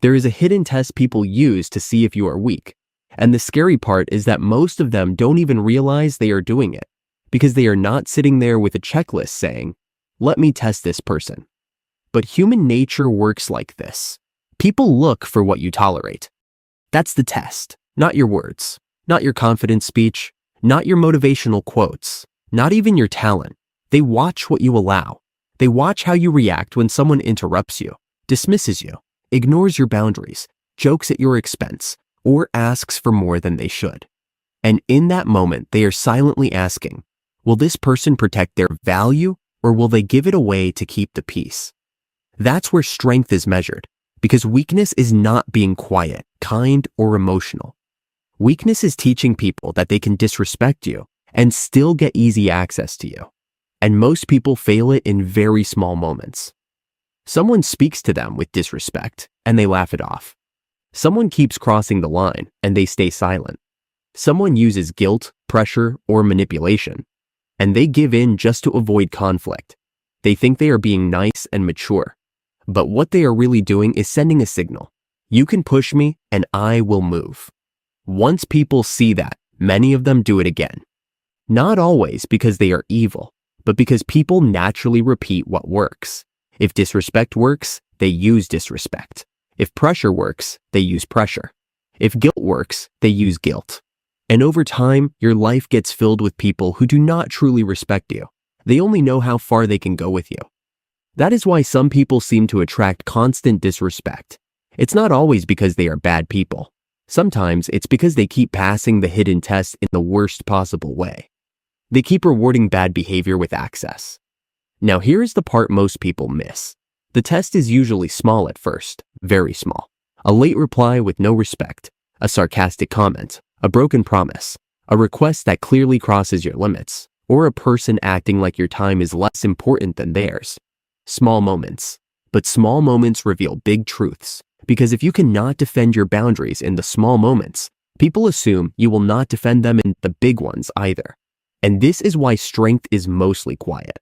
There is a hidden test people use to see if you are weak. And the scary part is that most of them don't even realize they are doing it, because they are not sitting there with a checklist saying, "Let me test this person." But human nature works like this. People look for what you tolerate. That's the test, not your words, not your confident speech, not your motivational quotes, not even your talent. They watch what you allow. They watch how you react when someone interrupts you, dismisses you, ignores your boundaries, jokes at your expense, or asks for more than they should. And in that moment, they are silently asking, will this person protect their value, or will they give it away to keep the peace? That's where strength is measured, because weakness is not being quiet, kind, or emotional. Weakness is teaching people that they can disrespect you and still get easy access to you. And most people fail it in very small moments. Someone speaks to them with disrespect and they laugh it off. Someone keeps crossing the line and they stay silent. Someone uses guilt, pressure, or manipulation, and they give in just to avoid conflict. They think they are being nice and mature. But what they are really doing is sending a signal. You can push me and I will move. Once people see that, many of them do it again. Not always because they are evil, but because people naturally repeat what works. If disrespect works, they use disrespect. If pressure works, they use pressure. If guilt works, they use guilt. And over time, your life gets filled with people who do not truly respect you. They only know how far they can go with you. That is why some people seem to attract constant disrespect. It's not always because they are bad people. Sometimes it's because they keep passing the hidden test in the worst possible way. They keep rewarding bad behavior with access. Now here is the part most people miss. The test is usually small at first, very small. A late reply with no respect, a sarcastic comment, a broken promise, a request that clearly crosses your limits, or a person acting like your time is less important than theirs. Small moments. But small moments reveal big truths, because if you cannot defend your boundaries in the small moments, people assume you will not defend them in the big ones either. And this is why strength is mostly quiet.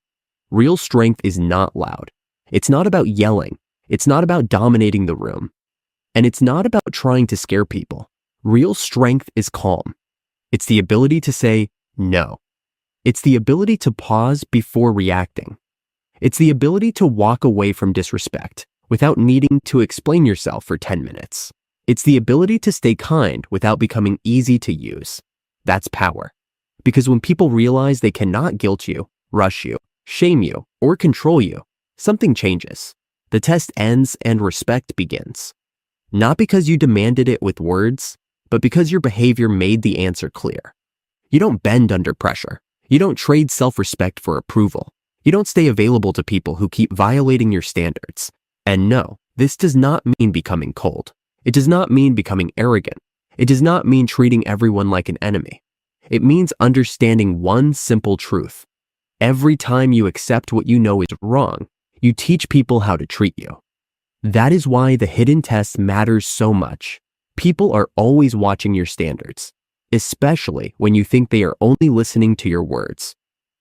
Real strength is not loud. It's not about yelling. It's not about dominating the room. And it's not about trying to scare people. Real strength is calm. It's the ability to say no. It's the ability to pause before reacting. It's the ability to walk away from disrespect without needing to explain yourself for 10 minutes. It's the ability to stay kind without becoming easy to use. That's power. Because when people realize they cannot guilt you, rush you, shame you, or control you, something changes. The test ends and respect begins. Not because you demanded it with words, but because your behavior made the answer clear. You don't bend under pressure. You don't trade self-respect for approval. You don't stay available to people who keep violating your standards. And no, this does not mean becoming cold. It does not mean becoming arrogant. It does not mean treating everyone like an enemy. It means understanding one simple truth. Every time you accept what you know is wrong, you teach people how to treat you. That is why the hidden test matters so much. People are always watching your standards, especially when you think they are only listening to your words.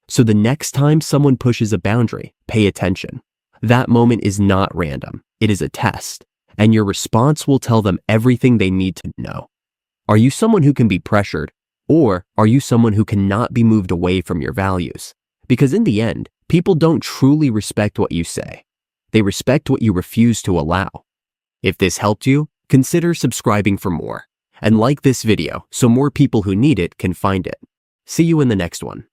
So the next time someone pushes a boundary, pay attention. That moment is not random. It is a test, and your response will tell them everything they need to know. Are you someone who can be pressured, or are you someone who cannot be moved away from your values? Because in the end, people don't truly respect what you say. They respect what you refuse to allow. If this helped you, consider subscribing for more, and like this video so more people who need it can find it. See you in the next one.